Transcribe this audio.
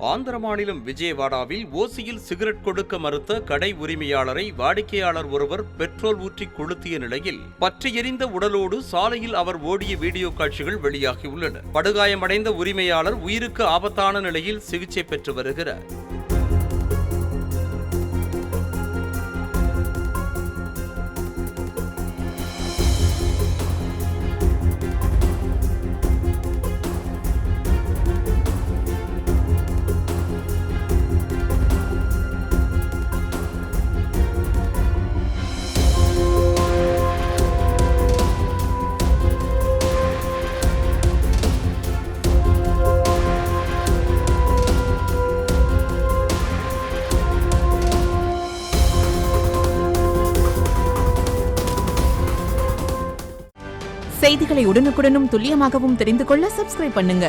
ஆந்திர மாநிலம் விஜயவாடாவில் ஓசியில் சிகரெட் கொடுக்க மறுத்த கடை உரிமையாளரை வாடிக்கையாளர் ஒருவர் பெட்ரோல் ஊற்றி கொளுத்திய நிலையில் பற்றி எரிந்த உடலோடு சாலையில் அவர் ஓடிய வீடியோ காட்சிகள் வெளியாகியுள்ளன. படுகாயமடைந்த உரிமையாளர் உயிருக்கு ஆபத்தான நிலையில் சிகிச்சை பெற்று வருகிறார். செய்திகளை உடனுக்குடனும் துல்லியமாகவும் தெரிந்து கொள்ள சப்ஸ்கிரைப் பண்ணுங்க.